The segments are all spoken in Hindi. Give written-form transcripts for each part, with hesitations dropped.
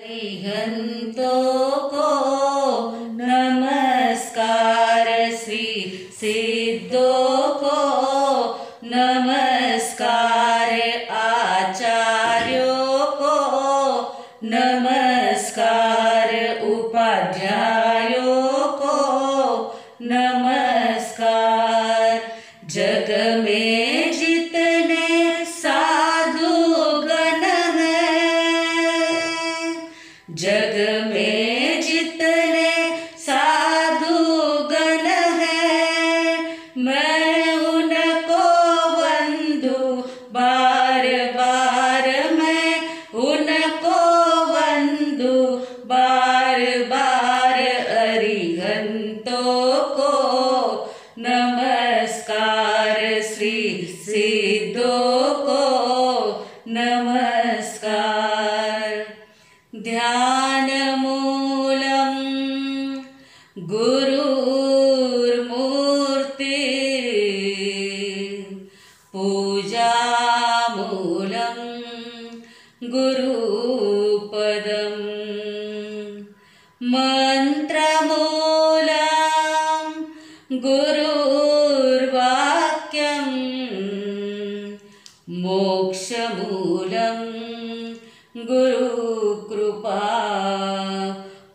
अरिहंतों को नमस्कार, श्री सिद्धों को नमस्कार, आचार्यों को नमस्कार, उपाध्यायों को नमस्कार। जग में जितने साधु गण हैं, जग में जितने साधु गण हैं, मैं उनको वंदू बार बार, मैं उनको वंदू बार बार। अरिहंतों को नमस्कार, श्री सिद्धों को नमस्कार। ध्यान मूलम गुरुर्मूर्ति, पूजा मूलम गुरुपदम, मंत्र मूलम गुरुर्वाक्यम, मोक्ष मूलम गुरुकृपा,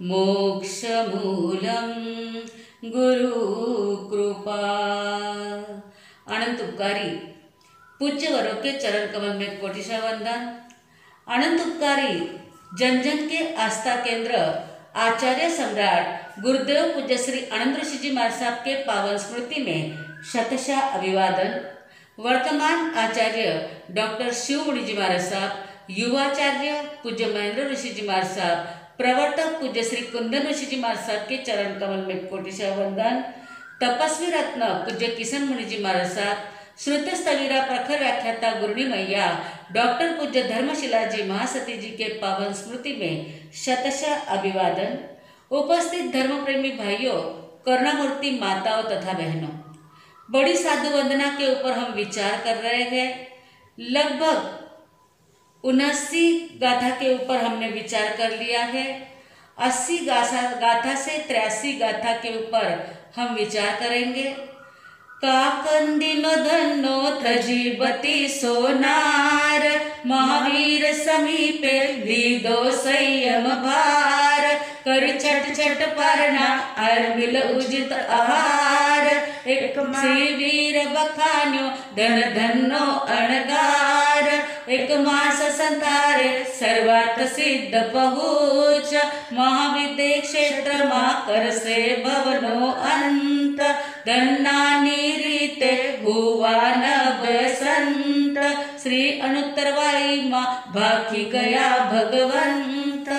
मोक्ष मूलम गुरुकृपा। अनंत उपकारी पूज्य वरों के चरण कमल में कोटिशा वंदन। अनंत उपकारी जन जन के आस्था केंद्र आचार्य सम्राट गुरुदेव पूज्य श्री आनंद ऋषि जी महाराज साहब के पावन स्मृति में शतशः अभिवादन। वर्तमान आचार्य डॉक्टर शिवमुनि जी महाराज साहब, युवाचार्य पूज्य महेंद्र ऋषि जी महाराज साहब, प्रवर्तक पूज्य श्री कुंदन ऋषि जी महाराज साहब के चरण कमल में कोटिशा वंदन। तपस्वी रत्न पूज्य किशन मुनि जी महाराज साहब, श्रुत स्थवीरा प्रखर व्याख्याता गुरुनी मैया डॉक्टर पूज्य धर्मशिला जी महासती जी के पावन स्मृति में शतशः अभिवादन। उपस्थित धर्म प्रेमी भाइयों, करुणामूर्ति माताओं तथा बहनों, बड़ी साधु वंदना के ऊपर हम विचार कर रहे हैं। लगभग 79 गाथा के ऊपर हमने विचार कर लिया है। 80 गाथा से 83 गाथा के ऊपर हम विचार करेंगे। काकंदिनो धन्नो तजीबती सोनार, महावीर समीपे लीदो संयम भार, कर छट छट पारना और मिल उचित आहार। एक श्री वीर बखान्यो धन धन्नो अणगार, एक मास संतारे सर्वार्थ सिद्ध पहुँच, महाविद्य क्षेत्र मा कर से भवनो अंत, धन्नानी रीते भुवन बसंत, श्री अनुत्तरवाई माँ भाखी गया भगवंत।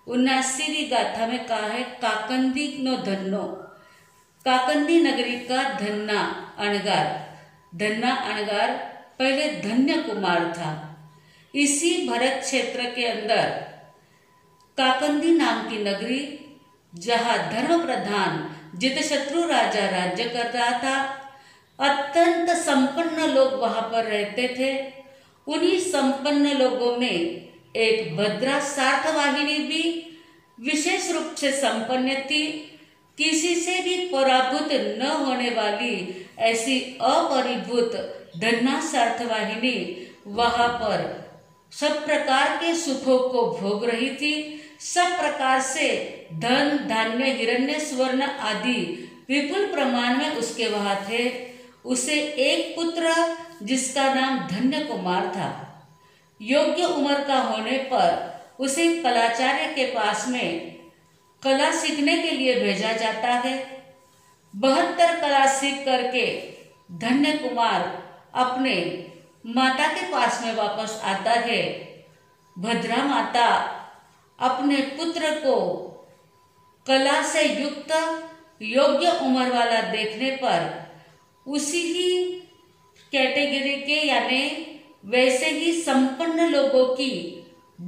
79वीं गाथा में कहा है काकंदी नो धन्नो, काकंदी नगरी का धन्ना अणगार। धन्ना अणगार पहले धन्य कुमार था। इसी भरत क्षेत्र के अंदर काकंदी नाम की नगरी, जहाँ धर्म प्रधान जितशत्रु राजा राज्य कर रहा था, अत्यंत संपन्न लोग वहां पर रहते थे। उन्हीं संपन्न लोगों में एक भद्रा सार्थवाहिनी भी विशेष रूप से संपन्न थी। किसी से भी पराभूत न होने वाली ऐसी अपरिभूत धन्ना सार्थवाहिनी वहां पर सब प्रकार के सुखों को भोग रही थी। सब प्रकार से धन धान्य हिरण्य स्वर्ण आदि विपुल प्रमाण में उसके वहां थे। उसे एक पुत्र जिसका नाम धन्य कुमार था। योग्य उम्र का होने पर उसे कलाचार्य के पास में कला सीखने के लिए भेजा जाता है। 72 कला सीख करके धन्य कुमार अपने माता के पास में वापस आता है। भद्रा माता अपने पुत्र को कला से युक्त योग्य उम्र वाला देखने पर उसी ही कैटेगरी के यानी वैसे ही संपन्न लोगों की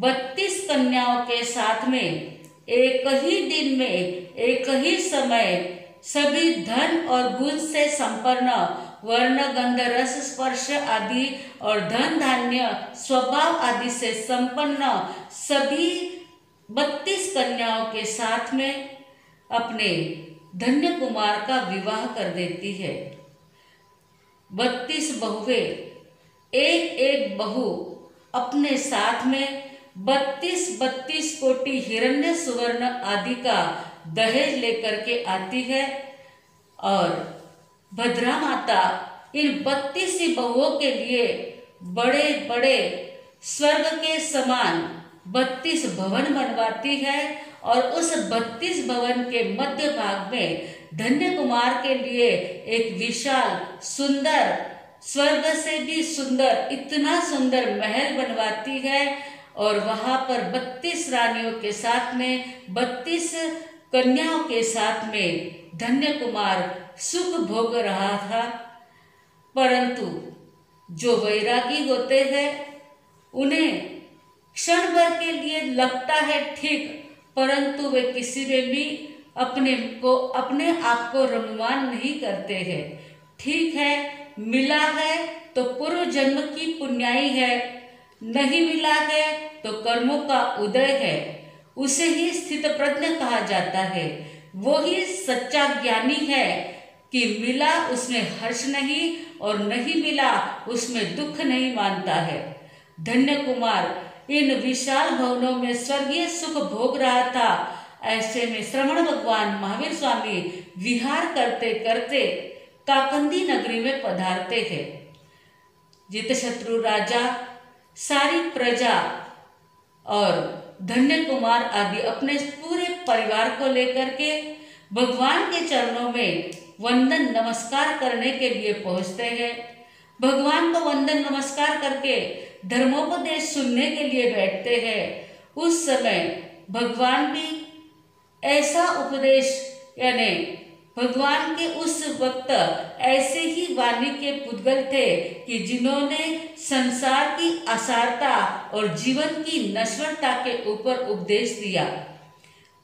32 कन्याओं के साथ में एक ही दिन में एक ही समय सभी धन और गुण से संपन्न वर्ण गंध रस स्पर्श आदि और धन धान्य स्वभाव आदि से संपन्न सभी 32 कन्याओं के साथ में अपने धन्य कुमार का विवाह कर देती है। 32 बहुएं, एक एक बहू अपने साथ में 32 कोटि हिरण्य सुवर्ण आदि का दहेज लेकर के आती है और भद्रा माता इन 32 बहुओं के लिए बड़े बड़े स्वर्ग के समान 32 भवन बनवाती है और उस 32 भवन के मध्य भाग में धन्य कुमार के लिए एक विशाल सुंदर, स्वर्ग से भी सुंदर, इतना सुंदर महल बनवाती है और वहां पर 32 रानियों के साथ में 32 कन्याओं के साथ में धन्य कुमार सुख भोग रहा था। परंतु जो वैरागी होते हैं उन्हें क्षण भर के लिए लगता है ठीक, परंतु वे किसी में भी अपने आप को रममान नहीं करते हैं। ठीक है, मिला है तो पूर्व जन्म की पुण्याई है, नहीं मिला है तो कर्मों का उदय है, उसे ही स्थित प्रज्ञ कहा जाता है। वो ही सच्चा ज्ञानी है कि मिला उसमें हर्ष नहीं और नहीं मिला उसमें दुख नहीं मानता है। धन्य कुमार इन विशाल भवनों में स्वर्गीय सुख भोग रहा था। ऐसे में श्रवण भगवान महावीर स्वामी विहार करते करते काकंदी नगरी में पधारते हैं। जितशत्रु राजा, सारी प्रजा और धन्य कुमार आदि अपने पूरे परिवार को लेकर के भगवान के चरणों में वंदन नमस्कार करने के लिए पहुंचते हैं। भगवान को वंदन नमस्कार करके धर्मोपदेश सुनने के लिए बैठते हैं। उस समय भगवान भी ऐसा उपदेश, यानी भगवान के उस वक्त ऐसे ही वाणी के पुद्गल थे कि जिन्होंने संसार की असारता और जीवन की नश्वरता के ऊपर उपदेश दिया।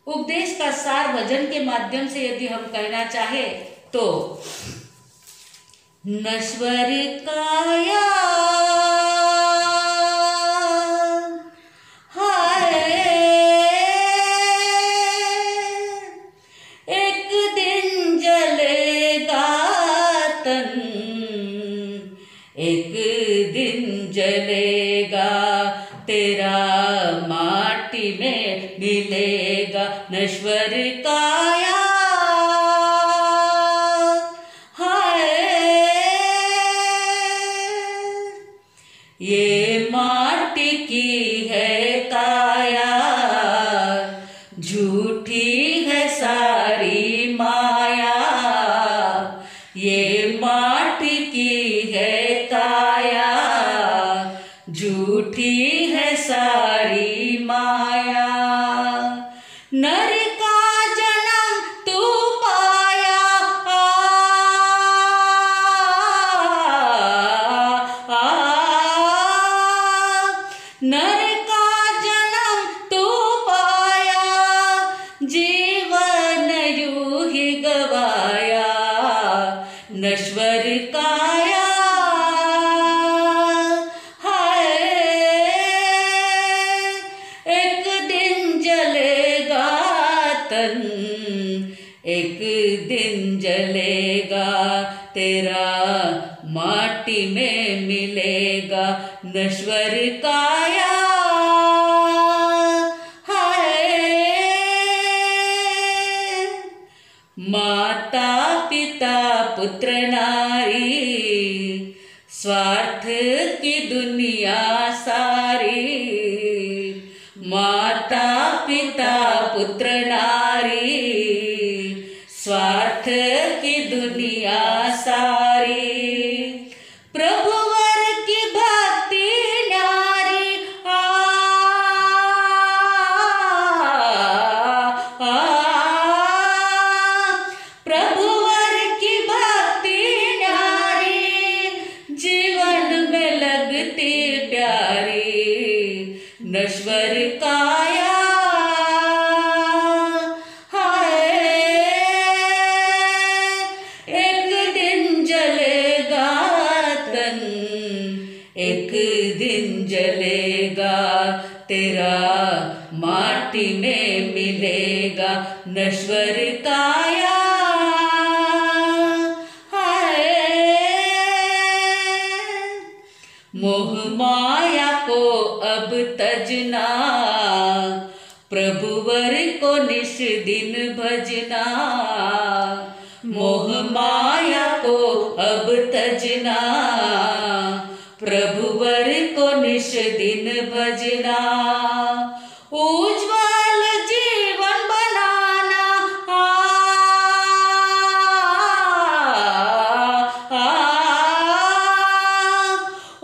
उपदेश का सार भजन के माध्यम से यदि हम कहना चाहे तो नश्वर काया जलेगा तेरा माटी में मिलेगा नश्वर काया। हाय ये माटी की है काया, झूठी है सारी माया। ये माटी की है काया, झूठी है सारी माया। नर का जन्म तू पाया, नर का जन्म तू पाया, जीवन यूं ही गवाया नश्वर काया। एक दिन जलेगा तेरा माटी में मिलेगा नश्वर काया। हाय माता पिता पुत्र नारी, स्वार्थ की दुनिया सारी। माता पिता पुत्र नारी, स्वार्थ की दुनिया सारी। प्रभुवर की भक्ति न्यारी, प्रभुवर की भक्ति न्यारी, जीवन में लगती प्यारी नश्वर काया। माटी में मिलेगा नश्वर काया। हाय मोह माया को अब तजना, प्रभुवर को निश दिन भजना। मोह माया को अब तजना, प्रभुवर को निश दिन भजना। उज्ज्वल जीवन बनाना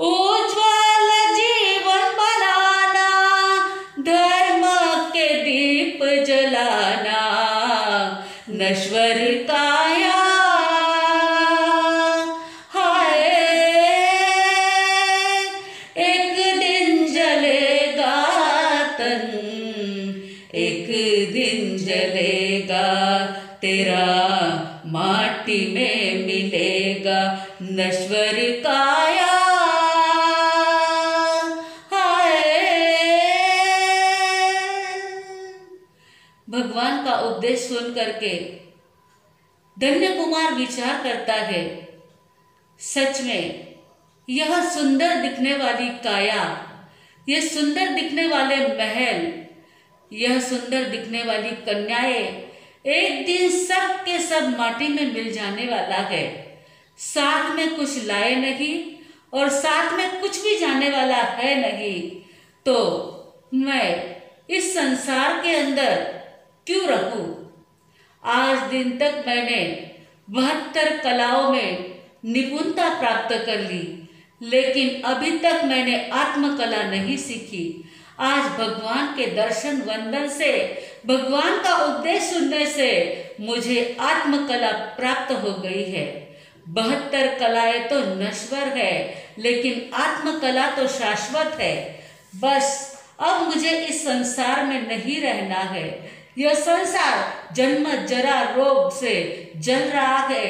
उज्ज्वल जीवन बनाना, धर्म के दीप जलाना, नश्वर काया। हाय एक दिन जलेगा तन, एक दिन जलेगा तेरा, माटी में मिलेगा नश्वर काया। हाय भगवान का उपदेश सुन करके धन्य कुमार विचार करता है, सच में यह सुंदर दिखने वाली काया, यह सुंदर दिखने वाले महल, यह सुंदर दिखने वाली कन्याएं एक दिन सब के सब माटी में मिल जाने वाला है। साथ में कुछ लाए नहीं और साथ में कुछ भी जाने वाला है नहीं, तो मैं इस संसार के अंदर क्यों रहूं? आज दिन तक मैंने 72 कलाओं में निपुणता प्राप्त कर ली, लेकिन अभी तक मैंने आत्मकला नहीं सीखी। आज भगवान के दर्शन वंदन से, भगवान का उपदेश सुनने से मुझे आत्मकला प्राप्त हो गई है। 72 कलाएं तो नश्वर है, लेकिन आत्मकला तो शाश्वत है। बस अब मुझे इस संसार में नहीं रहना है। यह संसार जन्म जरा रोग से जल रहा है,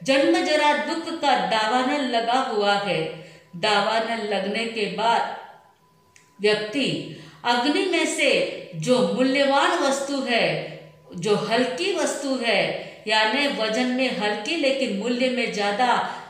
जन्म जरा दुख का दावानल लगा हुआ है। दावानल लगने के बाद व्यक्ति अग्नि में से जो मूल्यवान वस्तु है, जो हल्की वस्तु है, यानी वजन में हल्की लेकिन मूल्य में ज्यादा,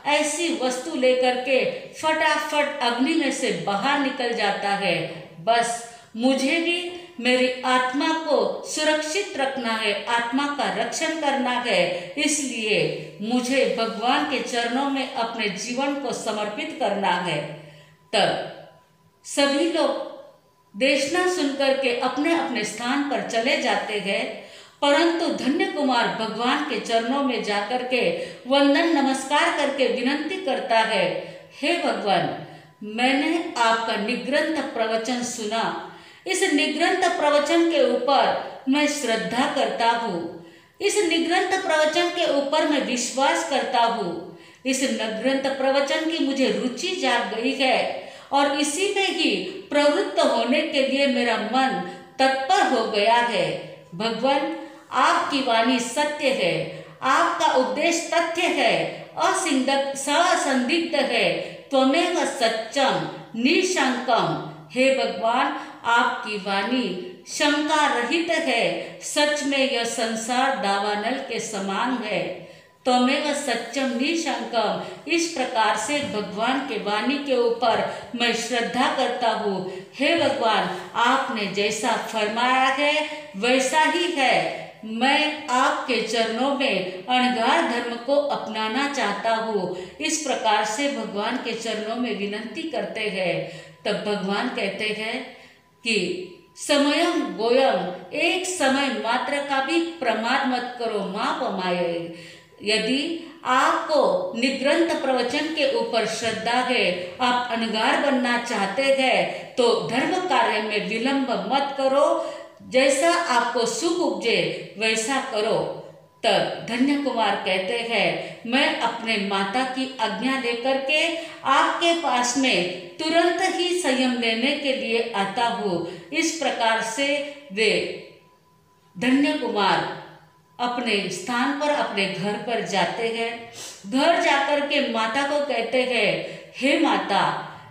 ऐसी वस्तु लेकर के फटाफट अग्नि में से बाहर निकल जाता है। बस मुझे भी मेरी आत्मा को सुरक्षित रखना है, आत्मा का रक्षण करना है, इसलिए मुझे भगवान के चरणों में अपने जीवन को समर्पित करना है। तब सभी लोग देशना सुनकर के अपने अपने स्थान पर चले जाते हैं, परंतु धन्य कुमार भगवान के चरणों में जाकर के वंदन नमस्कार करके विनती करता है, हे भगवान, मैंने आपका निग्रंथ प्रवचन सुना। इस निग्रंथ प्रवचन के ऊपर मैं श्रद्धा करता हूँ, इस निग्रंथ प्रवचन के ऊपर मैं विश्वास करता हूँ। इस निग्रंथ प्रवचन की मुझे रुचि जाग गई है और इसी में ही प्रवृत्त होने के लिए मेरा मन तत्पर हो गया है। भगवान, आपकी वाणी सत्य है, आपका उपदेश तथ्य है, असंदिग्ध है, त्वमेव सत्यम निशंकम। हे भगवान, आपकी वाणी शंका रहित है, सच में यह संसार दावानल के समान है। त्वमेव सत्यम निशंकम। इस प्रकार से भगवान के वाणी के ऊपर मैं श्रद्धा करता हूँ। हे भगवान, आपने जैसा फरमाया है वैसा ही है। मैं आपके चरणों में अणगार धर्म को अपनाना चाहता हूँ। इस प्रकार से भगवान के चरणों में विनती करते हैं। तब भगवान कहते हैं कि समयम गोयम, एक समय मात्र का भी प्रमाद मत करो, माप माये। यदि आपको निग्रंथ प्रवचन के ऊपर श्रद्धा है, आप अनगार बनना चाहते हैं, तो धर्म कार्य में विलंब मत करो, जैसा आपको सुख उपजे वैसा करो। तब धन्य कुमार कहते हैं, मैं अपने माता की आज्ञा लेकर के आपके पास में तुरंत ही संयम लेने के लिए आता हूँ। इस प्रकार से वे धन्य कुमार अपने स्थान पर, अपने घर पर जाते हैं। घर जाकर के माता को कहते हैं, हे माता,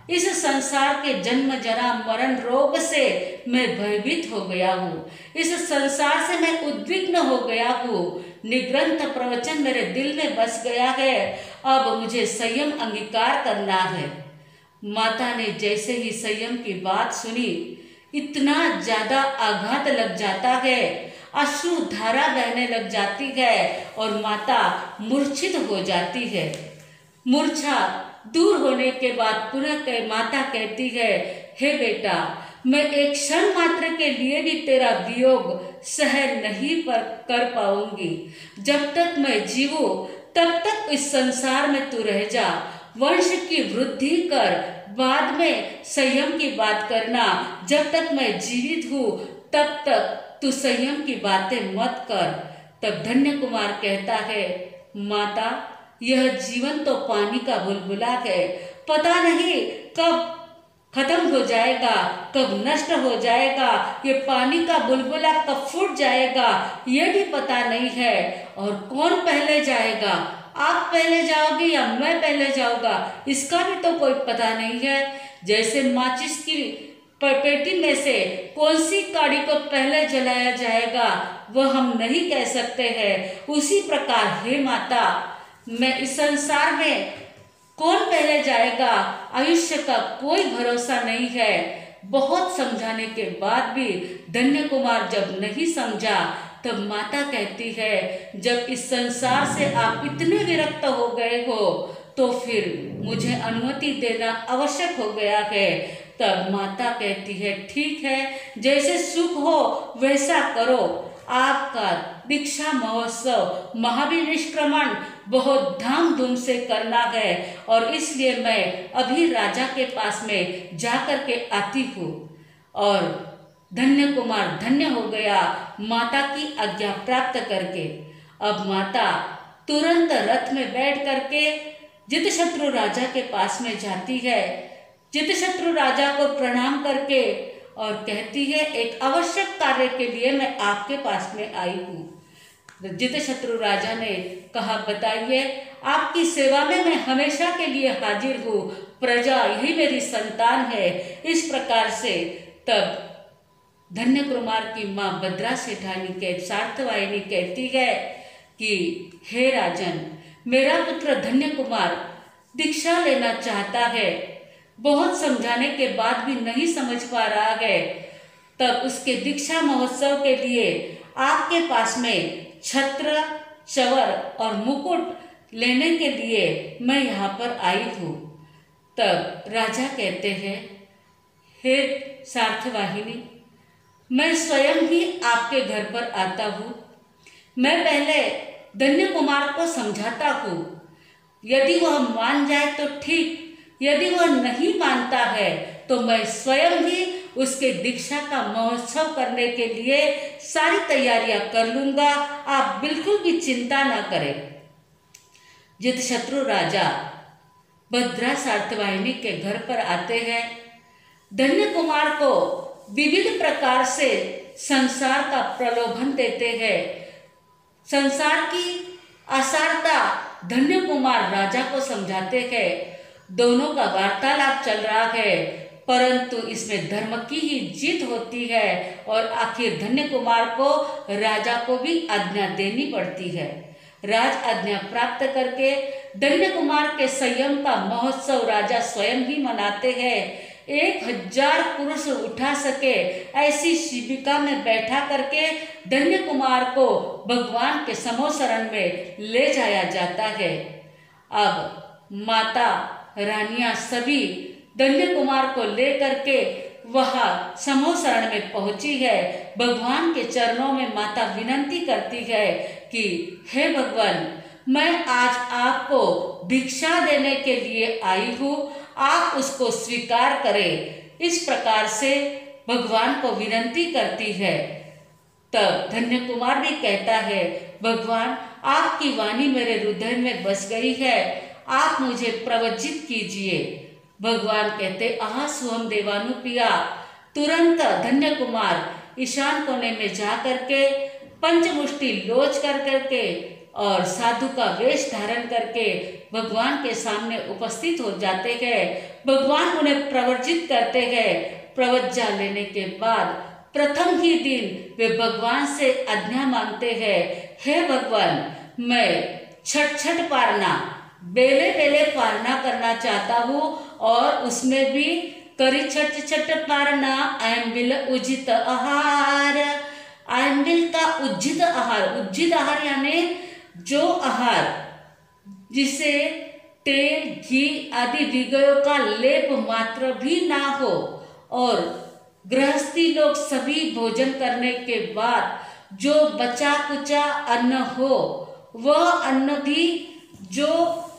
इस संसार के जन्म जरा मरण रोग से मैं भयभीत हो गया हूँ। इस संसार से मैं उद्विग्न हो गया हूँ। निग्रंथ प्रवचन मेरे दिल में बस गया है। अब मुझे संयम अंगीकार करना है। माता ने जैसे ही संयम की बात सुनी, इतना ज्यादा आघात लग जाता है, अश्रु धारा बहने लग जाती है और माता मूर्छित हो जाती है। मूर्छा दूर होने के बाद पुनः माता कहती है, हे बेटा, मैं एक क्षण मात्र के लिए भी तेरा वियोग सहन नहीं कर पाऊंगी। जब तक मैं जीवूं तब तक इस संसार में तू रह जा। वंश की वृद्धि कर, बाद में संयम की बात करना। जब तक मैं जीवित हूँ तब तक तू संयम की बातें मत कर। तब धन्य कुमार कहता है, माता, यह जीवन तो पानी का बुलबुला है, पता नहीं कब खत्म हो जाएगा, कब नष्ट हो जाएगा। ये पानी का बुलबुला कब फूट जाएगा ये भी पता नहीं है। और कौन पहले जाएगा, आप पहले जाओगे या मैं पहले जाऊंगा, इसका भी तो कोई पता नहीं है। जैसे माचिस की पेटी में से कौन सी काड़ी को पहले जलाया जाएगा वह हम नहीं कह सकते हैं। उसी प्रकार हे माता, मैं इस संसार में कौन पहले जाएगा, आयुष्य का कोई भरोसा नहीं है। बहुत समझाने के बाद भी धन्य कुमार जब नहीं समझा, तब माता कहती है, जब इस संसार से आप इतने विरक्त हो गए हो तो फिर मुझे अनुमति देना आवश्यक हो गया है। तब माता कहती है, ठीक है, जैसे सुख हो वैसा करो। आपका दीक्षा महोत्सव महावीर निष्क्रमण बहुत धामधूम से करना है और इसलिए मैं अभी राजा के पास में जाकर के आती हूँ। और धन्य कुमार धन्य हो गया माता की आज्ञा प्राप्त करके। अब माता तुरंत रथ में बैठ करके जितशत्रु राजा के पास में जाती है। जितशत्रु राजा को प्रणाम करके और कहती है, एक आवश्यक कार्य के लिए मैं आपके पास में आई हूँ। जितशत्रु राजा ने कहा, बताइए, आपकी सेवा में मैं हमेशा के लिए हाजिर हूँ। प्रजा यही मेरी संतान है। इस प्रकार से तब धन्य कुमार की माँ भद्रा सेठानी के सार्थवाहिनी कहती है कि हे राजन, मेरा पुत्र धन्य कुमार दीक्षा लेना चाहता है। बहुत समझाने के बाद भी नहीं समझ पा रहा है। तब उसके दीक्षा महोत्सव के लिए आपके पास में छत्र, चवर और मुकुट लेने के लिए मैं यहाँ पर आई हूँ। तब राजा कहते हैं, हे सार्थवाहिनी, मैं स्वयं ही आपके घर पर आता हूँ। मैं पहले धन्य कुमार को समझाता हूँ। यदि वह मान जाए तो ठीक, यदि वह नहीं मानता है तो मैं स्वयं ही उसके दीक्षा का महोत्सव करने के लिए सारी तैयारियां कर लूंगा। आप बिल्कुल भी चिंता ना करें। जितशत्रु राजा भद्रा सार्थवाहिनी के घर पर आते हैं। धन्य कुमार को विविध प्रकार से संसार का प्रलोभन देते हैं। संसार की आसारता धन्य कुमार राजा को समझाते हैं। दोनों का वार्तालाप चल रहा है, परंतु इसमें धर्म की ही जीत होती है और आखिर धन्य कुमार को राजा को भी आज्ञा देनी पड़ती है। राज आज्ञा प्राप्त करके धन्य कुमार के संयम का महोत्सव राजा स्वयं ही मनाते हैं। 1000 पुरुष उठा सके ऐसी शिबिका में बैठा करके धन्य कुमार को भगवान के समोसरण में ले जाया जाता है। अब माता रानियां सभी धन्य कुमार को लेकर के वहाँ समोसरण में पहुंची है। भगवान के चरणों में माता विनंती करती है कि हे भगवान, मैं आज आपको भिक्षा देने के लिए आई हूँ, आप उसको स्वीकार करें। इस प्रकार से भगवान को विनंती करती है। तब धन्य कुमार भी कहता है, भगवान, आपकी वाणी मेरे हृदय में बस गई है, आप मुझे प्रवज्जित कीजिए। भगवान कहते, आहा सुहम देवानुप्रिया। तुरंत धन्य कुमार ईशान कोने में जा करके पंचमुष्टि लोच कर करके और साधु का वेश धारण करके भगवान के सामने उपस्थित हो जाते हैं। भगवान उन्हें प्रवर्जित करते हैं। प्रवज्जा लेने के बाद प्रथम ही दिन वे भगवान से आज्ञा मांगते हैं, हे भगवान, मैं छठ पारना, बेले बेले पारना करना चाहता हूँ और उसमें भी करी छठ पारना आयम्बिल उजित आहार। आयम्बिल का उज्जित आहार, उज्जित आहार यानी जो आहार जिसे तेल, घी आदि विगयों का लेप मात्र भी ना हो और गृहस्थी लोग सभी भोजन करने के बाद जो बचा कुचा अन्न हो, वह अन्न भी जो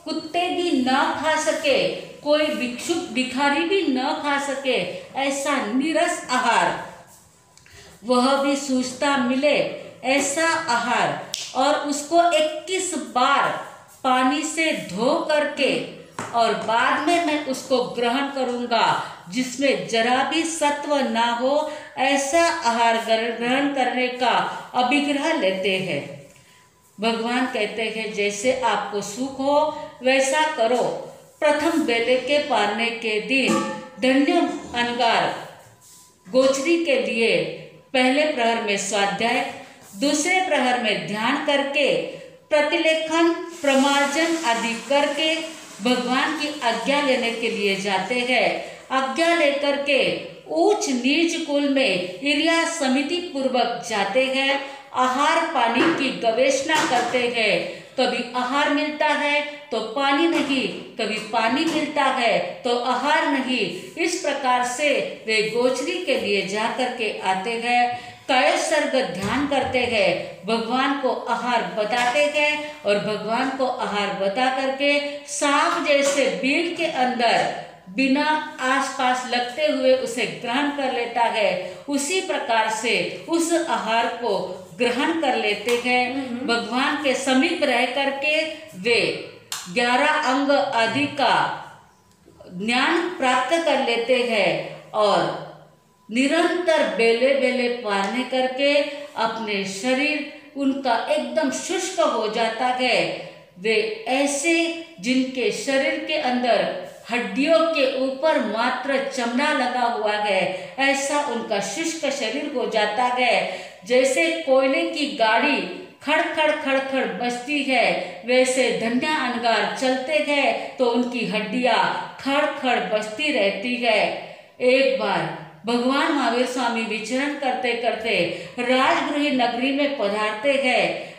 कुत्ते भी न खा सके, कोई भिक्षुक भिखारी भी न खा सके, ऐसा नीरस आहार, वह भी सूझता मिले ऐसा आहार, और उसको 21 बार पानी से धो करके और बाद में मैं उसको ग्रहण करूंगा, जिसमें जरा भी सत्व ना हो, ऐसा आहार ग्रहण करने का अभिग्रह लेते हैं। भगवान कहते हैं, जैसे आपको सुख हो वैसा करो। प्रथम बेले के पारने के दिन धन्य अनगार गोचरी के लिए पहले प्रहर में स्वाध्याय, दूसरे प्रहर में ध्यान करके प्रतिलेखन, प्रमार्जन आदि करके भगवान की आज्ञा लेने के लिए जाते हैं। आज्ञा लेकर के ऊंच नीच कुल में इरिया समिति पूर्वक जाते हैं। आहार पानी की गवेषणा करते हैं। कभी आहार मिलता है तो पानी नहीं, कभी पानी मिलता है तो आहार नहीं। इस प्रकार से वे गोचरी के लिए जा करके आते हैं। कायसर्ग ध्यान करते हैं, भगवान को आहार बताते हैं और भगवान को आहार बता करके सांप जैसे बिल के अंदर बिना आसपास लगते हुए उसे ग्रहण कर लेता है, उसी प्रकार से उस आहार को ग्रहण कर लेते हैं। भगवान के समीप रह करके वे 11 अंग आदि का ज्ञान प्राप्त कर लेते हैं और निरंतर बेले बेले पारने करके अपने शरीर उनका एकदम शुष्क हो जाता है। वे ऐसे जिनके शरीर के अंदर हड्डियों के ऊपर मात्र चमड़ा लगा हुआ है, ऐसा उनका शुष्क शरीर हो जाता है। जैसे कोयले की गाड़ी खड़ खड़ बजती है, वैसे धन्य अनगार चलते हैं तो उनकी हड्डियां खड़ बजती रहती है। एक बार भगवान महावीर स्वामी विचरण करते करते राजगृह नगरी में पधारते हैं।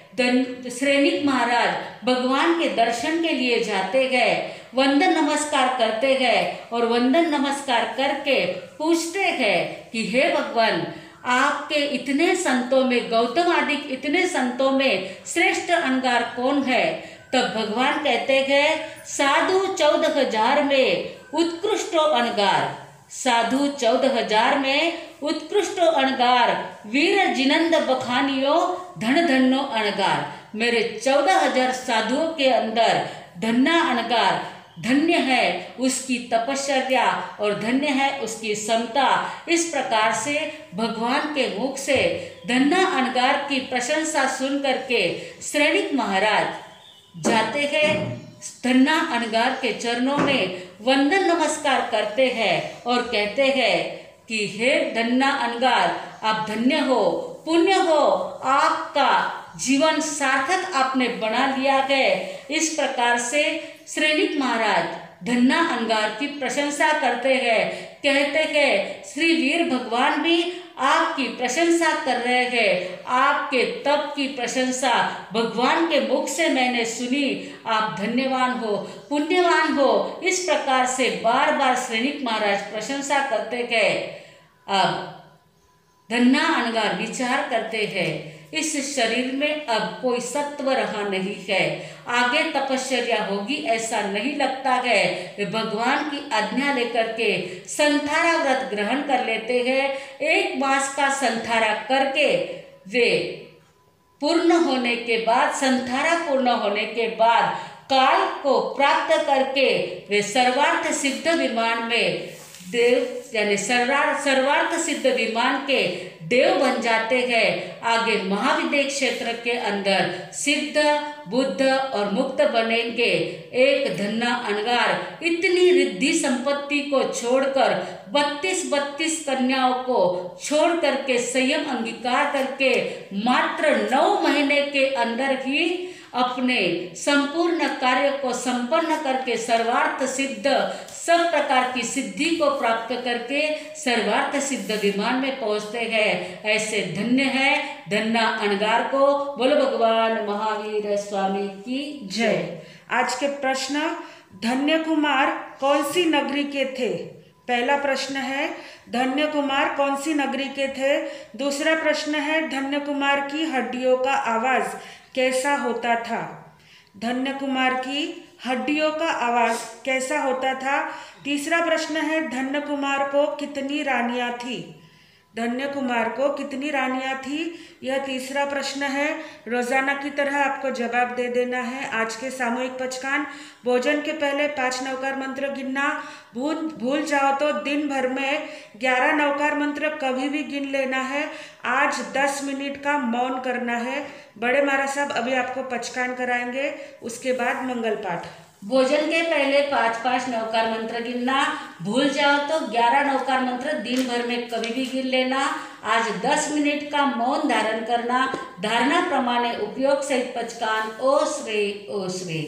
श्रेणिक महाराज भगवान के दर्शन के लिए जाते हैं, वंदन नमस्कार करते हैं और वंदन नमस्कार करके पूछते हैं कि हे भगवान, आपके इतने संतों में, गौतम आदि इतने संतों में श्रेष्ठ अनगार कौन है? तब भगवान कहते हैं, साधु 14,000 में उत्कृष्ट अनगार, साधु 14,000 में उत्कृष्ट अणगार, वीर जिनंद बखानियो धन धन्नो अणगार। मेरे 14,000 साधुओं के अंदर धन्ना अणगार, धन्य है उसकी तपश्चर्या और धन्य है उसकी समता। इस प्रकार से भगवान के मुख से धन्ना अणगार की प्रशंसा सुन करके श्रेणिक महाराज जाते हैं, धन्ना अनगार के चरणों में वंदन नमस्कार करते हैं और कहते हैं कि हे धन्ना अनगार, आप धन्य हो, पुण्य हो, आपका जीवन सार्थक आपने बना लिया है। इस प्रकार से श्रेणिक महाराज धन्ना अनगार की प्रशंसा करते हैं, कहते हैं श्री वीर भगवान भी आपकी प्रशंसा कर रहे हैं, आपके तप की प्रशंसा भगवान के मुख से मैंने सुनी, आप धन्यवान हो, पुण्यवान हो। इस प्रकार से बार बार श्रेणिक महाराज प्रशंसा करते हैं। अब धन्ना अनगार विचार करते हैं, इस शरीर में अब कोई सत्व रहा नहीं है, आगे तपश्चर्या होगी ऐसा नहीं लगता है। वे भगवान की आज्ञा लेकर के संथारा व्रत ग्रहण कर लेते हैं। 1 मास का संथारा करके वे पूर्ण होने के बाद, संथारा पूर्ण होने के बाद काल को प्राप्त करके वे सर्वार्थ सिद्ध विमान में देव यानी सर्वार्थ सिद्ध विमान के देव बन जाते हैं। आगे महाविद्य क्षेत्र के अंदर सिद्ध, बुद्ध और मुक्त बनेंगे। एक धन्ना अनगार इतनी रिद्धि संपत्ति को छोड़कर 32 कन्याओं को छोड़ करके संयम अंगीकार करके मात्र 9 महीने के अंदर ही अपने संपूर्ण कार्य को संपन्न करके सर्वार्थ सिद्ध सब प्रकार की सिद्धि को प्राप्त करके सर्वार्थ सिद्ध विमान में पहुंचते हैं। ऐसे धन्य है धन्ना अनगार को। बोलो भगवान महावीर स्वामी की जय। आज के प्रश्न, धन्य कुमार कौन सी नगरी के थे? पहला प्रश्न है धन्य कुमार कौन सी नगरी के थे। दूसरा प्रश्न है धन्य कुमार की हड्डियों का आवाज कैसा होता था। धन्य कुमार की हड्डियों का आवाज कैसा होता था। तीसरा प्रश्न है धन्य कुमार को कितनी रानियां थी। धन्य कुमार को कितनी रानियां थी, यह तीसरा प्रश्न है। रोजाना की तरह आपको जवाब दे देना है। आज के सामूहिक पचकान, भोजन के पहले 5 नवकार मंत्र गिनना। भूल जाओ तो दिन भर में 11 नवकार मंत्र कभी भी गिन लेना है। आज 10 मिनट का मौन करना है। बड़े महाराज साहब अभी आपको पचकान कराएंगे, उसके बाद मंगल पाठ। भोजन के पहले 5 नवकार मंत्र गिनना। भूल जाओ तो 11 नवकार मंत्र दिन भर में कभी भी गिन लेना। आज 10 मिनट का मौन धारण करना। धारणा प्रमाणे उपयोग सहित पचकान ओ श्री।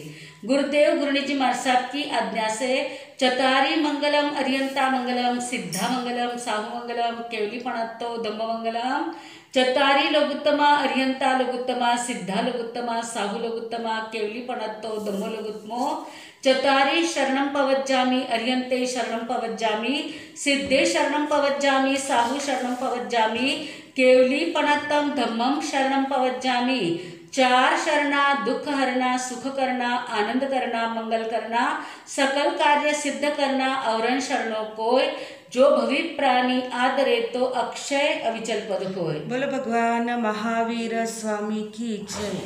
गुरुदेव गुरुनी जी महाराज साहब की आज्ञा से चतारी मंगलम, अरियंता मंगलम, सिद्धा मंगलम, साहू मंगलम, केवली पणत्तो धम्म मंगलम। चतारी लोगुत्तमा, अरियंता लोगुत्तमा, सिद्धा लोगुत्तमा, साहू लोगुत्तमा, केवली पणत्तो धम्मो लोगुत्तमो। चतारी शरणं पवज्जामि, अरियंते शरणं पवज्जामि, सिद्धे शरणं पवज्जामि, साहू शरणं पवज्जामि, केवली पणत्तम धम्मं शरणं पवज्जामि। 4 शरणा, दुख हरना, सुख करना, आनंद करना, मंगल करना, सकल कार्य सिद्ध करना, औरन शरणों कोय, जो भवि प्राणी आदरे तो अक्षय अविचल पद होय। बोलो भगवान महावीर स्वामी की जय।